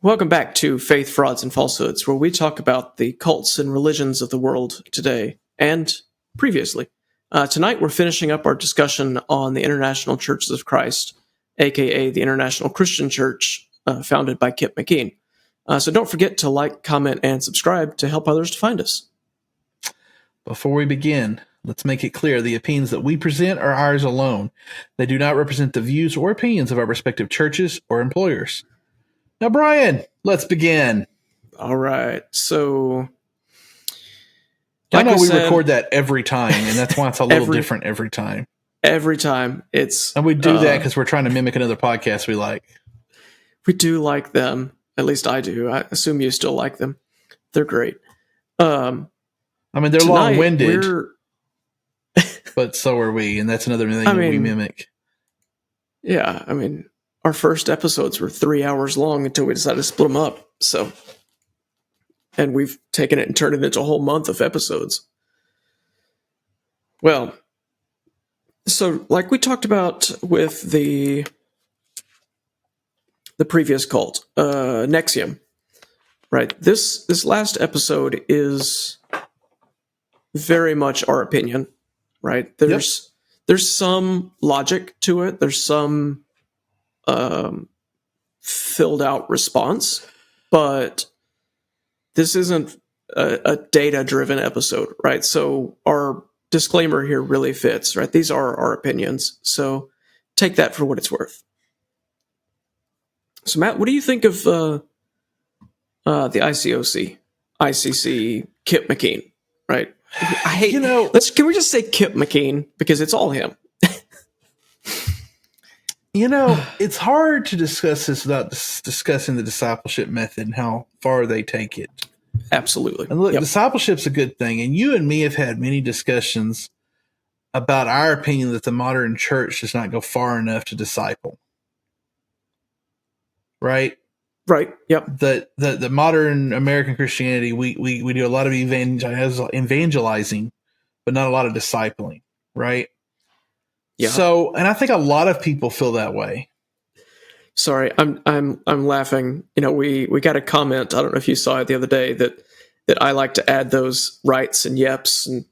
Welcome back to Faith, Frauds, and Falsehoods, where we talk about the cults and religions of the world today and previously. Tonight, we're finishing up our discussion on the International Churches of Christ, aka the International Christian Church, founded by Kip McKean. So don't forget to like, comment, and subscribe to help others to find us. Before we begin, let's make it clear the opinions that we present are ours alone. They do not represent the views or opinions of our respective churches or employers. Now, Bryan, let's begin. All right. So, I know we record that every time, and that's why it's a little different every time. Every time. And we do that because we're trying to mimic another podcast we like. We do like them. At least I do. I assume you still like them. They're great. I mean, they're long-winded, but so are we, and that's another thing we mimic. Yeah, I mean, our first episodes were 3 hours long until we decided to split them up. So, and we've taken it and turned it into a whole month of episodes. Well, so like we talked about with the previous cult, Nexium, right? This last episode is very much our opinion, right? There's some logic to it. There's some filled out response, but this isn't a data driven episode, right? So our disclaimer here really fits, right? These are our opinions. So take that for what it's worth. So Matt, what do you think of the ICOC, ICC, Kip McKean, right? I hate, can we just say Kip McKean because it's all him? It's hard to discuss this without discussing the discipleship method and how far they take it. Absolutely. And look, discipleship's a good thing. And you and me have had many discussions about our opinion that the modern church does not go far enough to disciple. Right? Right. Yep. The modern American Christianity, we do a lot of evangelizing, but not a lot of discipling. Right? Yeah. So, and I think a lot of people feel that way. Sorry, I'm laughing. We got a comment. I don't know if you saw it the other day that I like to add those rights and yeps and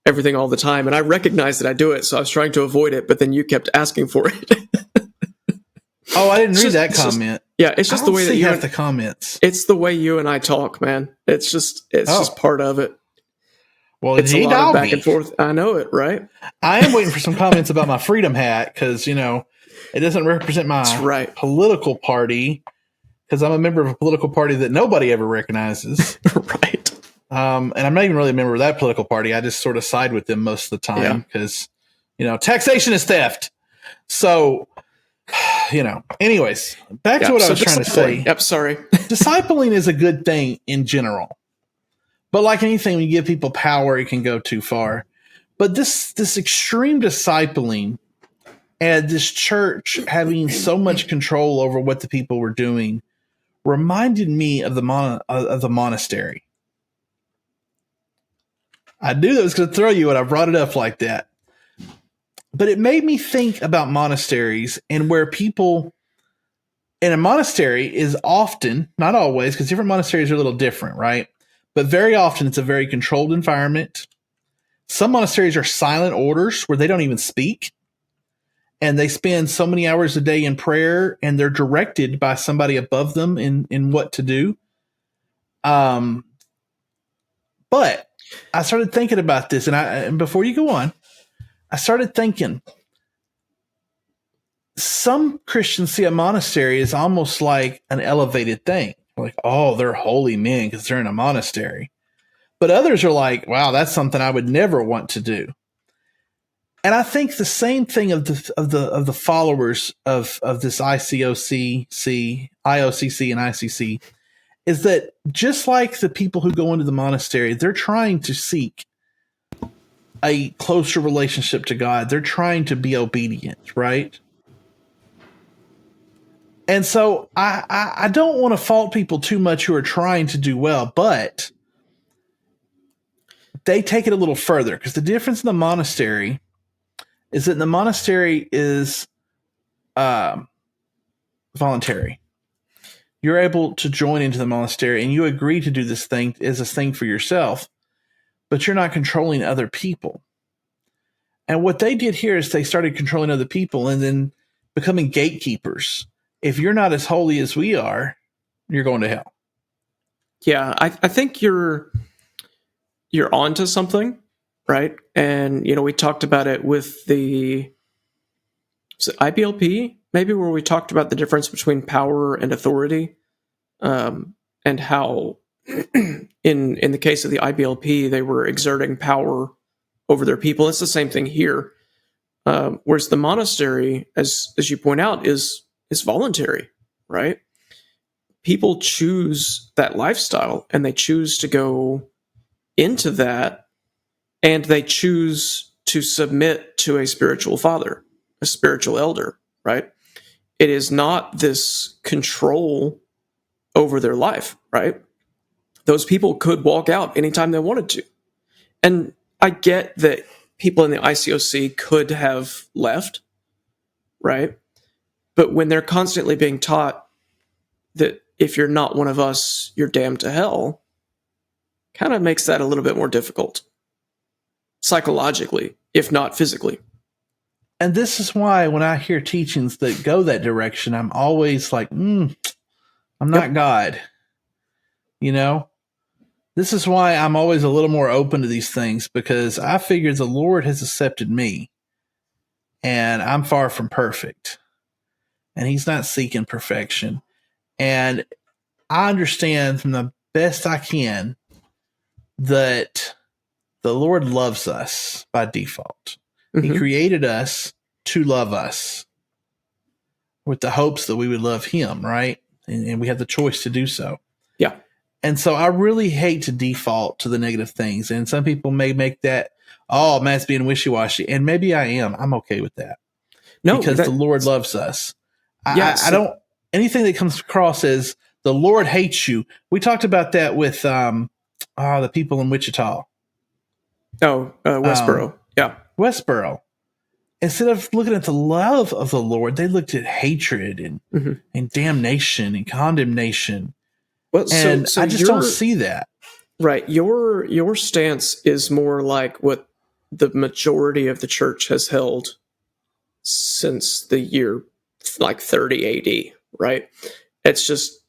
everything all the time, and I recognize that I do it, so I was trying to avoid it, but then you kept asking for it. Oh, I didn't read that comment. It's just the way that you have the comments. It's the way you and I talk, man. It's just part of it. Well, it's a lot of back and forth. I know it, right? I am waiting for some comments about my freedom hat because, it doesn't represent my political party because I'm a member of a political party that nobody ever recognizes. Right. And I'm not even really a member of that political party. I just sort of side with them most of the time because, taxation is theft. So, anyways, back to what I was trying to say. Yep, sorry. Discipling is a good thing in general. But like anything, when you give people power, it can go too far. But this extreme discipling and this church having so much control over what the people were doing reminded me of the monastery. I knew that was going to throw you when I brought it up like that. But it made me think about monasteries and where people in a monastery is often, not always, because different monasteries are a little different, right? But very often it's a very controlled environment. Some monasteries are silent orders where they don't even speak. And they spend so many hours a day in prayer and they're directed by somebody above them in what to do. But I started thinking about this and before you go on, I started thinking some Christians see a monastery as almost like an elevated thing. Like, oh, they're holy men because they're in a monastery. But others are like, wow, that's something I would never want to do. And I think the same thing of the followers of this ICOC, IOCC, and ICC is that just like the people who go into the monastery, they're trying to seek a closer relationship to God. They're trying to be obedient, right? And so I don't want to fault people too much who are trying to do well, but they take it a little further because the difference in the monastery is that the monastery is voluntary. you're able to join into the monastery and you agree to do this thing as a thing for yourself, but you're not controlling other people. And what they did here is they started controlling other people and then becoming gatekeepers. If you're not as holy as we are, you're going to hell. Yeah, I think you're onto something, right? And we talked about it with the IBLP, maybe, where we talked about the difference between power and authority, and how in the case of the IBLP, they were exerting power over their people. It's the same thing here. Whereas the monastery, as you point out, is voluntary, right? People choose that lifestyle and they choose to go into that, and they choose to submit to a spiritual father, a spiritual elder, right? It is not this control over their life, right? Those people could walk out anytime they wanted to. And I get that people in the ICOC could have left, right? But when they're constantly being taught that if you're not one of us, you're damned to hell, kind of makes that a little bit more difficult, psychologically, if not physically. And this is why when I hear teachings that go that direction, I'm always like, I'm not God. This is why I'm always a little more open to these things, because I figure the Lord has accepted me and I'm far from perfect and he's not seeking perfection. And I understand from the best I can that the Lord loves us by default. Mm-hmm. He created us to love us with the hopes that we would love him, right? And we have the choice to do so. Yeah. And so I really hate to default to the negative things. And some people may make that, Matt's being wishy-washy. And maybe I am. I'm okay with that. No, because the Lord loves us. I don't, anything that comes across as the Lord hates you. We talked about that with the people in Wichita. Westboro. Westboro. Instead of looking at the love of the Lord, they looked at hatred and damnation and condemnation. Well, and so I just don't see that. Right. Your stance is more like what the majority of the church has held since the year 30 AD, right? It's just,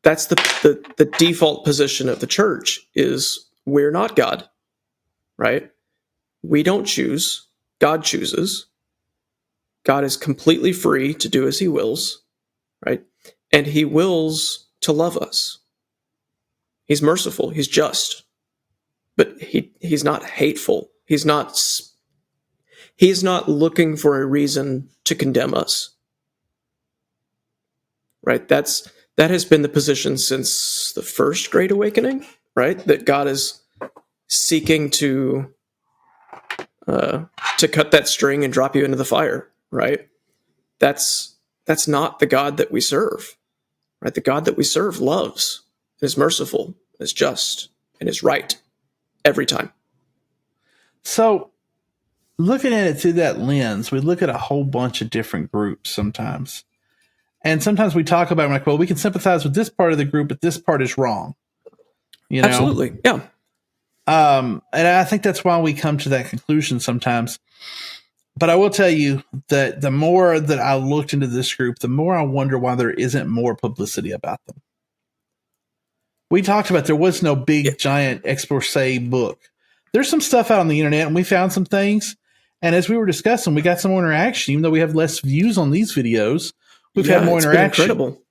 that's the default position of the church is we're not God, right? We don't choose. God chooses. God is completely free to do as he wills, right? And he wills to love us. He's merciful. He's just. But he's not hateful. He's not looking for a reason to condemn us. Right? That has been the position since the first Great Awakening, right? That God is seeking to cut that string and drop you into the fire, right? That's not the God that we serve, right? The God that we serve loves, is merciful, is just, and is right every time. So, looking at it through that lens, we look at a whole bunch of different groups sometimes. And sometimes we talk about, like, well, we can sympathize with this part of the group, but this part is wrong. Absolutely, yeah. And I think that's why we come to that conclusion sometimes. But I will tell you that the more that I looked into this group, the more I wonder why there isn't more publicity about them. We talked about there was no big, giant expose book. There's some stuff out on the internet, and we found some things. And as we were discussing, we got some more interaction. Even though we have less views on these videos, we've had more interaction. Incredible.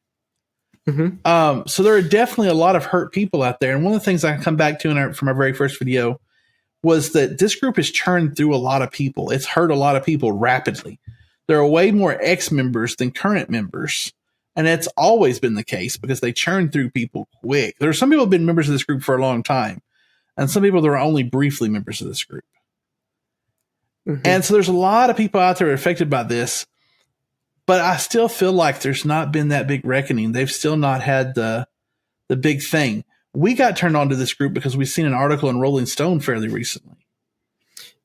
Mm-hmm. So there are definitely a lot of hurt people out there. And one of the things I come back to from our very first video was that this group has churned through a lot of people. It's hurt a lot of people rapidly. There are way more ex-members than current members. And that's always been the case because they churn through people quick. There are some people who have been members of this group for a long time. And some people that are only briefly members of this group. Mm-hmm. And so there's a lot of people out there affected by this. But I still feel like there's not been that big reckoning. They've still not had the big thing. We got turned on to this group because we've seen an article in Rolling Stone fairly recently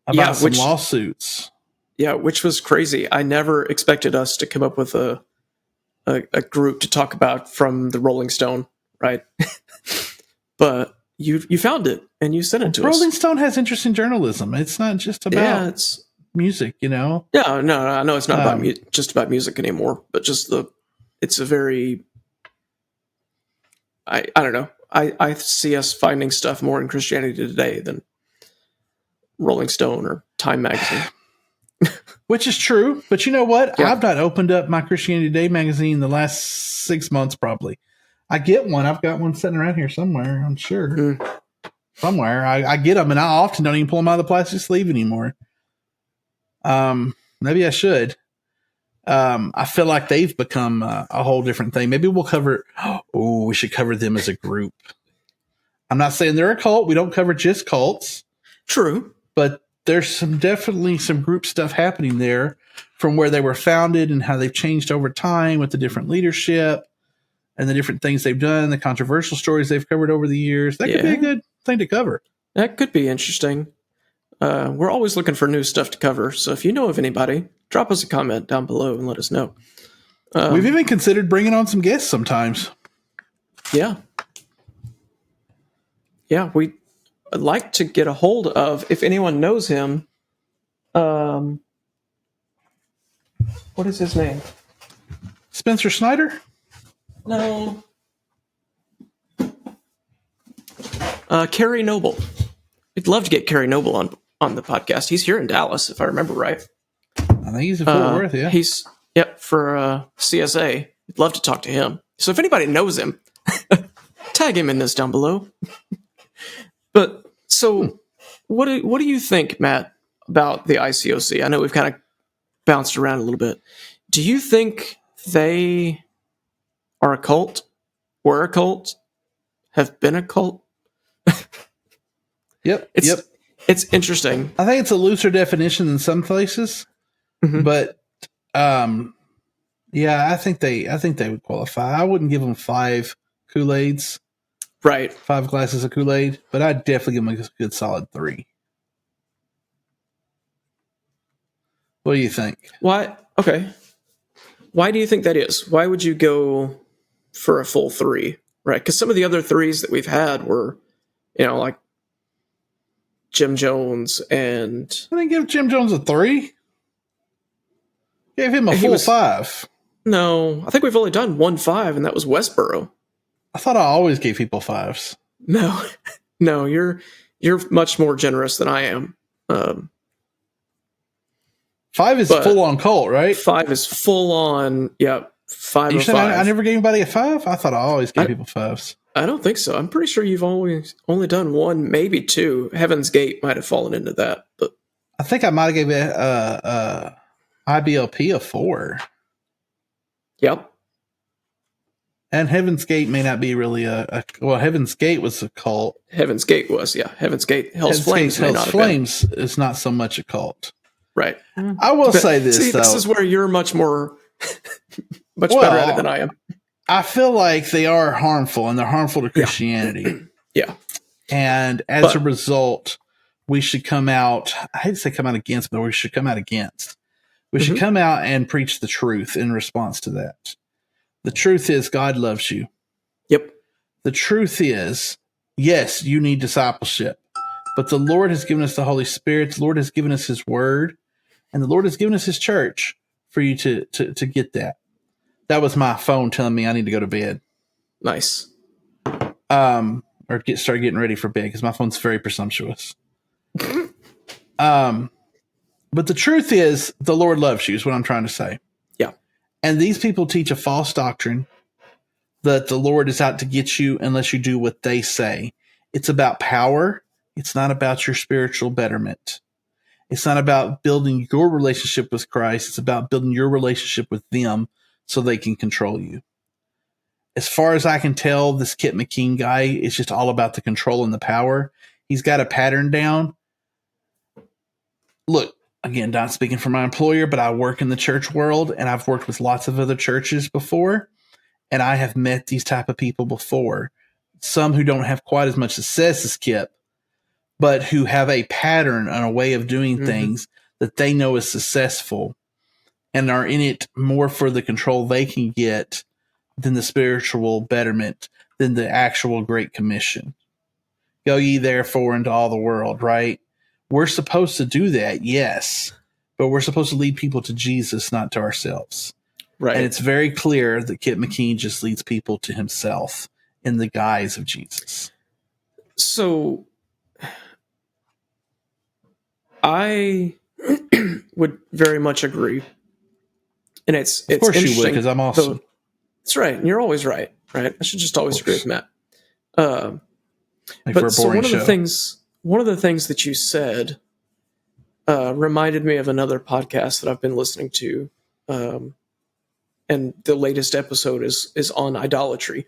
about some lawsuits. Yeah, which was crazy. I never expected us to come up with a a group to talk about from the Rolling Stone, right? But you found it and you sent it to us. Rolling Stone has interesting journalism. It's not just about music, Yeah, no, I know it's not about just about music anymore, but just it's a very, I don't know. I see us finding stuff more in Christianity Today than Rolling Stone or Time Magazine. Which is true, but you know what? Yeah. I've not opened up my Christianity Today magazine in the last 6 months, probably. I get one. I've got one sitting around here somewhere, I'm sure. Somewhere. I get them, and I often don't even pull them out of the plastic sleeve anymore. Maybe I should. I feel like they've become a whole different thing. Maybe we'll cover... Oh, we should cover them as a group. I'm not saying they're a cult. We don't cover just cults. True. But there's definitely some group stuff happening there from where they were founded and how they've changed over time with the different leadership and the different things they've done, the controversial stories they've covered over the years. That could be a good thing to cover. That could be interesting. We're always looking for new stuff to cover. So if you know of anybody, drop us a comment down below and let us know. We've even considered bringing on some guests sometimes. Yeah. Yeah, we'd like to get a hold of, if anyone knows him, what is his name? Spencer Snyder? No. Kerry Noble. We'd love to get Kerry Noble on the podcast. He's here in Dallas, if I remember right. I think he's in Fort Worth, yeah. He's, for CSA. We'd love to talk to him. So if anybody knows him, tag him in this down below. But so what do you think, Matt, about the ICOC? I know we've kind of bounced around a little bit. Do you think they are a cult? Were a cult? Have been a cult? Yep. It's interesting. I think it's a looser definition in some places, but I think they would qualify. I wouldn't give them 5 Kool-Aids. Right. 5 glasses of Kool-Aid, but I'd definitely give them a good solid 3. What do you think? Why? Okay. Why do you think that is? Why would you go for a full 3? Right? Because some of the other 3s that we've had were, like Jim Jones and... I didn't give Jim Jones a 3. Gave him a full 5. No, I think we've only done 1 5, and that was Westboro. I thought I always gave people 5s. No, you're much more generous than I am. 5 is full on cult, right? 5 is full on. Yeah, 5. You said I never gave anybody a 5. I thought I always gave people 5s. I don't think so. I'm pretty sure you've always only done 1, maybe 2. Heaven's Gate might have fallen into that, but I think I might have gave IBLP a 4. Yep. And Heaven's Gate may not be really Heaven's Gate was a cult. Heaven's Gate was, yeah. Heaven's Gate, Hell's Flames is not so much a cult. Right. I will say this, though. This is where you're much more, better at it than I am. I feel like they are harmful, and they're harmful to Christianity. Yeah. And as a result, we should come out, I hate to say come out against, but we should come out against. We should come out and preach the truth in response to that. The truth is God loves you. Yep. The truth is, yes, you need discipleship, but the Lord has given us the Holy Spirit. The Lord has given us His Word, and the Lord has given us His church for you to get that. That was my phone telling me I need to go to bed. Nice. Or start getting ready for bed because my phone's very presumptuous. But the truth is, the Lord loves you, is what I'm trying to say. Yeah. And these people teach a false doctrine that the Lord is out to get you unless you do what they say. It's about power. It's not about your spiritual betterment. It's not about building your relationship with Christ. It's about building your relationship with them so they can control you. As far as I can tell, this Kit McKean guy is just all about the control and the power. He's got a pattern down. Look, again, not speaking for my employer, but I work in the church world, and I've worked with lots of other churches before, and I have met these type of people before. Some who don't have quite as much success as Kip, but who have a pattern and a way of doing things that they know is successful. and are in it more for the control they can get than the spiritual betterment, than the actual Great Commission. Go ye therefore into all the world, right? We're supposed to do that, yes, but we're supposed to lead people to Jesus, not to ourselves. Right. And it's very clear that Kit McKean just leads people to himself in the guise of Jesus. So I would very much agree. And it's of course interesting. You would, because I'm awesome. That's right. And you're always right. Right. I should just always agree with Matt. But so one of the things that you said reminded me of another podcast that I've been listening to. And the latest episode is on idolatry.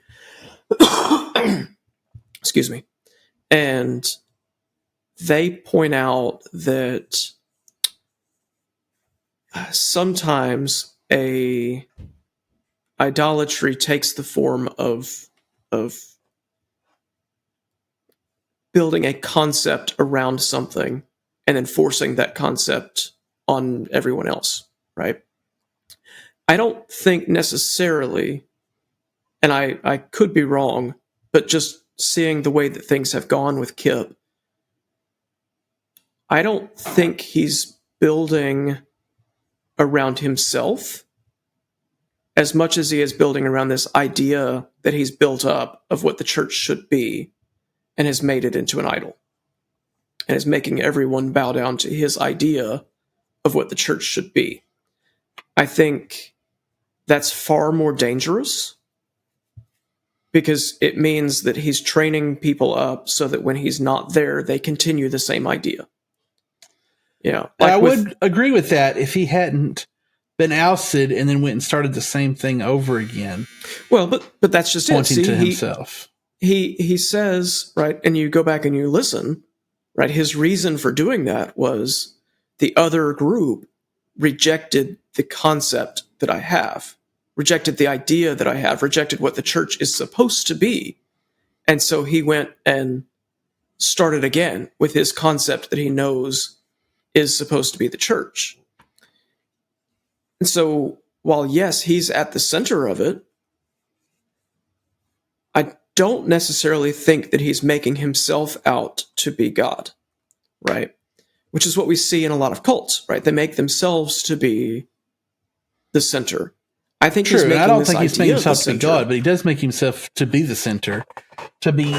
Excuse me. And they point out that sometimes a idolatry takes the form of building a concept around something and then forcing that concept on everyone else, right? I don't think necessarily, and I could be wrong, but just seeing the way that things have gone with Kip, I don't think he's building around himself as much as he is building around this idea that he's built up of what the church should be and has made it into an idol and is making everyone bow down to his idea of what the church should be. I think that's far more dangerous because it means that he's training people up so that when he's not there, they continue the same idea. Yeah. I would agree with that if he hadn't been ousted and then went and started the same thing over again. Well, but that's just pointing to himself. He says, right, and you go back and you listen, right, his reason for doing that was the other group rejected the concept that I have, rejected the idea that I have, rejected what the church is supposed to be. And so he went and started again with his concept that he knows is supposed to be the church. And so while, yes, he's at the center of it, I don't necessarily think that he's making himself out to be God, right? Which is what we see in a lot of cults, right? They make themselves to be the center. I think True, he's making I don't this think he's making himself to be center. God, but he does make himself to be the center, to be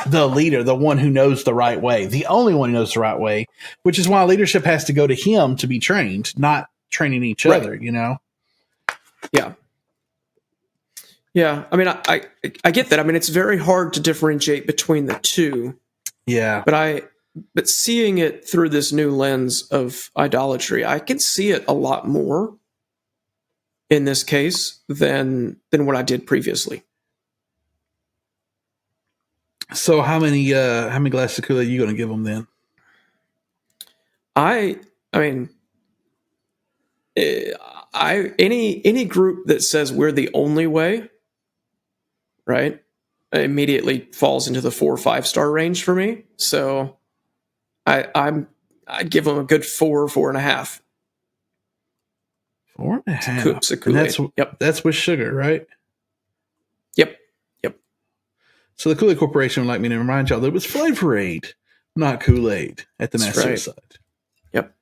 the leader, the one who knows the right way, the only one who knows the right way, which is why leadership has to go to him to be trained, not training each other, you know? Yeah. Yeah. I mean, I get that. I mean, it's very hard to differentiate between the two. Yeah. But seeing it through this new lens of idolatry, I can see it a lot more in this case than what I did previously. So how many glasses of Kool-Aid are you going to give them then? I mean, any group that says we're the only way, right, immediately falls into the 4 or 5 star range for me. So I'd give them a good 4, 4.5. 4.5. It's a Kool-Aid. That's with sugar, right? Yep. So the Kool-Aid Corporation would like me to remind y'all that it was Flavor Aid, not Kool-Aid, at the mass suicide. Yep.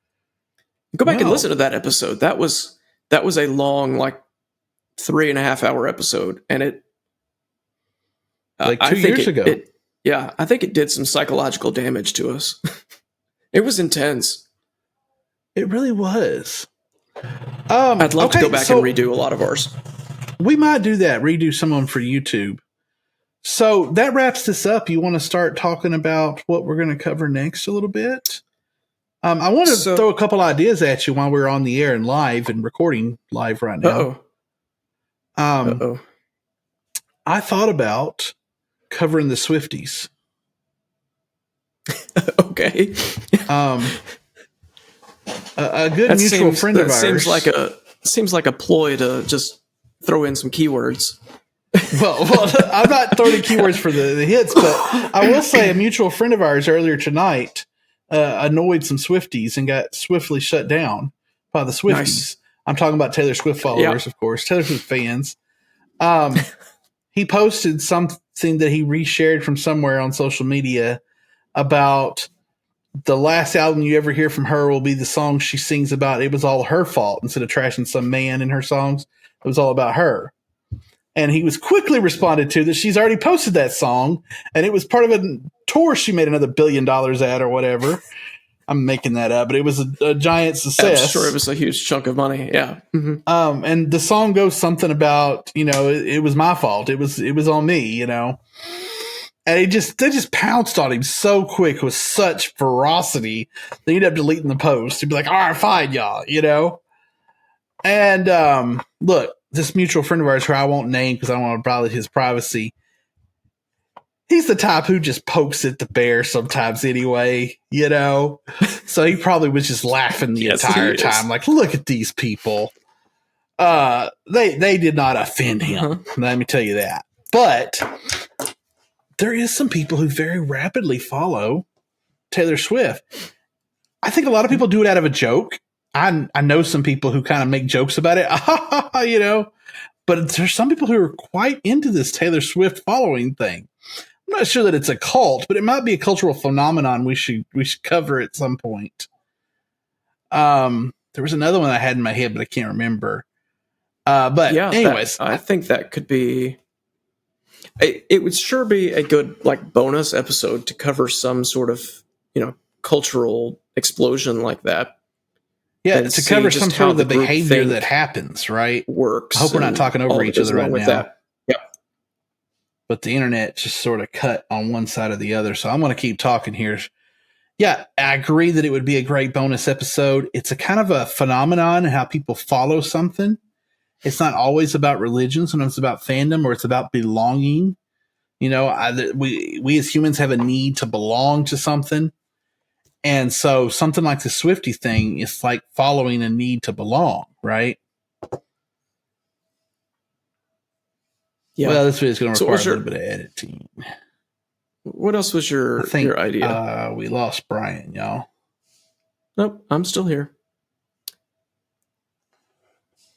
Go back and listen to that episode. That was a long, 3.5 hour episode, and it 2 years ago. I think it did some psychological damage to us. It was intense. It really was. I'd love to go back and redo a lot of ours. We might do that, redo some of them for YouTube. So that wraps this up. You want to start talking about what we're going to cover next a little bit? I want to throw a couple ideas at you while we're on the air and live and recording live right now. I thought about covering the Swifties. Okay. A good mutual friend of ours. Seems like a ploy to just throw in some keywords. Well, I'm not throwing in keywords for the hits, but I will say a mutual friend of ours earlier tonight annoyed some Swifties and got swiftly shut down by the Swifties. I'm talking about Taylor Swift followers, of course, Taylor Swift fans. He posted something that he reshared from somewhere on social media about the last album you ever hear from her will be the song she sings about. It was all her fault. Instead of trashing some man in her songs, it was all about her. And he was quickly responded to that she's already posted that song, and it was part of a tour she made another $1 billion at or whatever. I'm making that up, but it was a giant success. I'm sure it was a huge chunk of money. Yeah. Mm-hmm. And the song goes something about, it was my fault. It was on me, And they just pounced on him so quick with such ferocity. They ended up deleting the post. He'd be like, all right, fine, y'all, And look, this mutual friend of ours who I won't name because I don't want to violate his privacy. He's the type who just pokes at the bear sometimes anyway, So he probably was just laughing the entire time. Like, look at these people. They did not offend him. Let me tell you that. But there is some people who very rapidly follow Taylor Swift. I think a lot of people do it out of a joke. I know some people who kind of make jokes about it, but there's some people who are quite into this Taylor Swift following thing. I'm not sure that it's a cult, but it might be a cultural phenomenon we should cover at some point. There was another one I had in my head, but I can't remember. But yeah, anyways, I think that could be. It would sure be a good bonus episode to cover some sort of cultural explosion like that. Yeah, to cover some sort of the behavior that happens, right? Works. I hope we're not talking over each other right now. That. Yep. But the internet just sort of cut on one side or the other. So I'm going to keep talking here. Yeah, I agree that it would be a great bonus episode. It's a kind of a phenomenon how people follow something. It's not always about religion. Sometimes it's about fandom or it's about belonging. We as humans have a need to belong to something. And so something like the Swiftie thing is like following a need to belong, right? Yeah. Well, this video is going to require a little bit of editing. What else was your idea? We lost Bryan, y'all. Nope, I'm still here.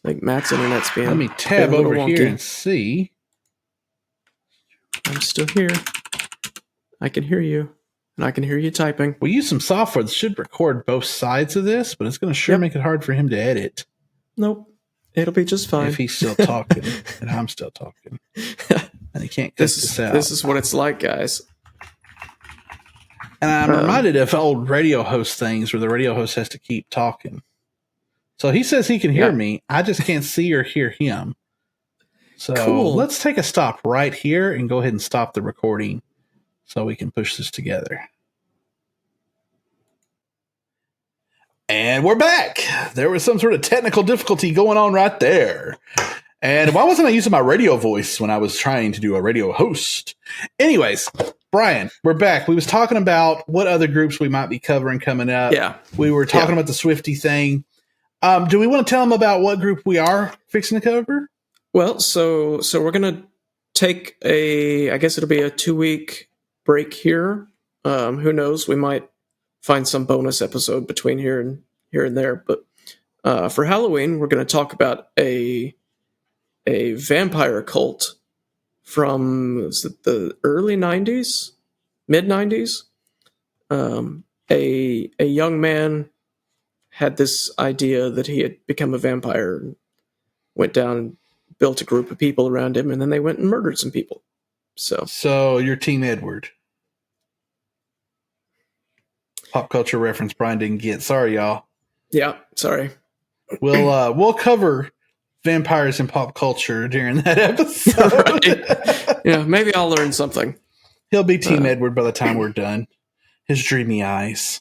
Matt's internet's being. Let me tab over here and see. I'm still here. I can hear you. And I can hear you typing. We use some software that should record both sides of this, but it's going to make it hard for him to edit. Nope. It'll be just fine. If he's still talking and I'm still talking. And he can't cut this out. This is what it's like, guys. And I'm reminded of old radio host things where the radio host has to keep talking. So he says he can hear me. I just can't see or hear him. So let's take a stop right here and go ahead and stop the recording. So we can push this together. And we're back. There was some sort of technical difficulty going on right there. And why wasn't I using my radio voice when I was trying to do a radio host? Anyways, Bryan, we're back. We was talking about what other groups we might be covering coming up. Yeah. We were talking about the Swiftie thing. Do we want to tell them about what group we are fixing to cover? Well, so we're going to take I guess it'll be a 2-week break here. Who knows? We might find some bonus episode between here and there. But for Halloween, we're going to talk about a vampire cult from the early 90s, mid 90s. A young man had this idea that he had become a vampire, and went down and built a group of people around him, and then they went and murdered some people. So you're Team Edward. Pop culture reference Bryan didn't get. Sorry, y'all. Yeah, sorry. We'll cover vampires in pop culture during that episode. Right. Yeah, maybe I'll learn something. He'll be Team Edward by the time we're done. His dreamy eyes.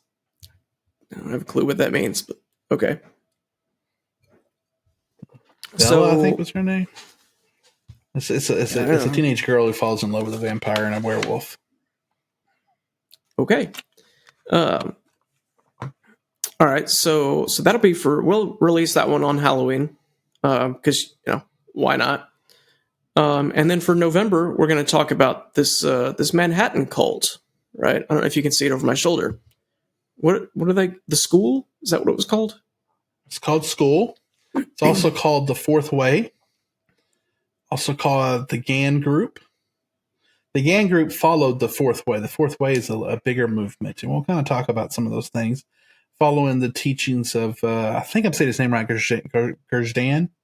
I don't have a clue what that means, but okay. Bella, I think was her name. It's a teenage girl who falls in love with a vampire and a werewolf. Okay. All right. So that'll be we'll release that one on Halloween. Because why not? And then for November, we're going to talk about this Manhattan cult, right? I don't know if you can see it over my shoulder. What are they? The School? Is that what it was called? It's called School. It's also called the Fourth Way, also called the Gann Group. The Gann Group followed the Fourth Way. The Fourth Way is a bigger movement, and we'll kind of talk about some of those things following the teachings of, I think I'm saying his name right, Gersdan.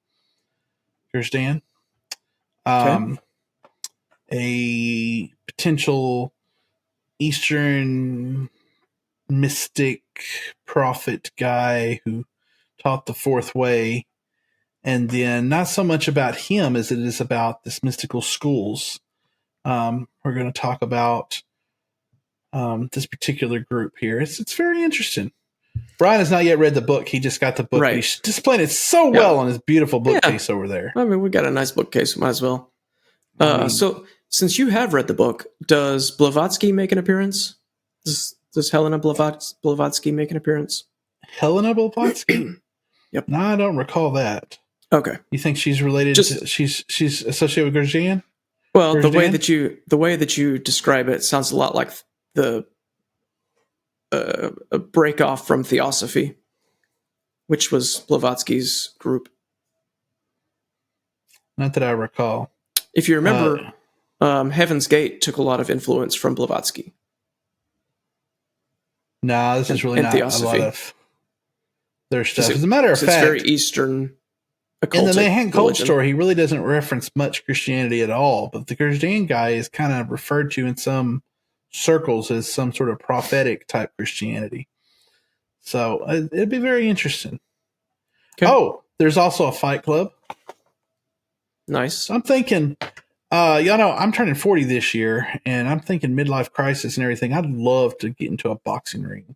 A potential Eastern mystic prophet guy who taught the Fourth Way. And then not so much about him as it is about this mystical schools. We're going to talk about this particular group here. It's very interesting. Brian has not yet read the book. He just got the book. Right. He's displaying it so well on his beautiful bookcase over there. I mean, we got a nice bookcase. Might as well. So, since you have read the book, does Blavatsky make an appearance? Does Helena Blavatsky make an appearance? Helena Blavatsky? Yep. No, I don't recall that. Okay. You think she's related to, she's associated with Gersdan? Well, the way that you describe it sounds a lot like a break off from Theosophy, which was Blavatsky's group. Not that I recall. If you remember, Heaven's Gate took a lot of influence from Blavatsky. No, this is really not Theosophy. A lot of their stuff. As a matter of fact, it's very Eastern. In the Mayhem Cold Story, he really doesn't reference much Christianity at all. But the Gersdan guy is kind of referred to in some circles as some sort of prophetic type Christianity. So it'd be very interesting. Okay. Oh, there's also a fight club. Nice. So I'm thinking, y'all know, I'm turning 40 this year, and I'm thinking midlife crisis and everything. I'd love to get into a boxing ring.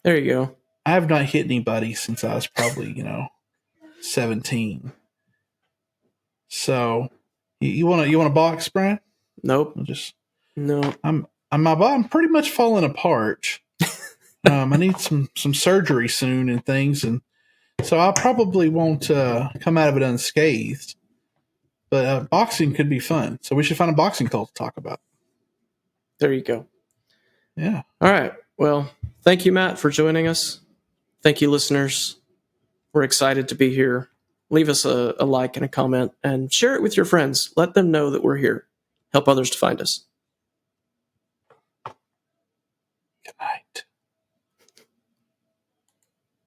There you go. I have not hit anybody since I was probably, 17. So you want to box, Brian? Nope. No. I'm pretty much falling apart. I need some surgery soon and things, and so I probably won't come out of it unscathed. But boxing could be fun, so we should find a boxing cult to talk about. There you go. Yeah. All right. Well, thank you, Matt, for joining us. Thank you, listeners. We're excited to be here. Leave us a like and a comment, and share it with your friends. Let them know that we're here. Help others to find us.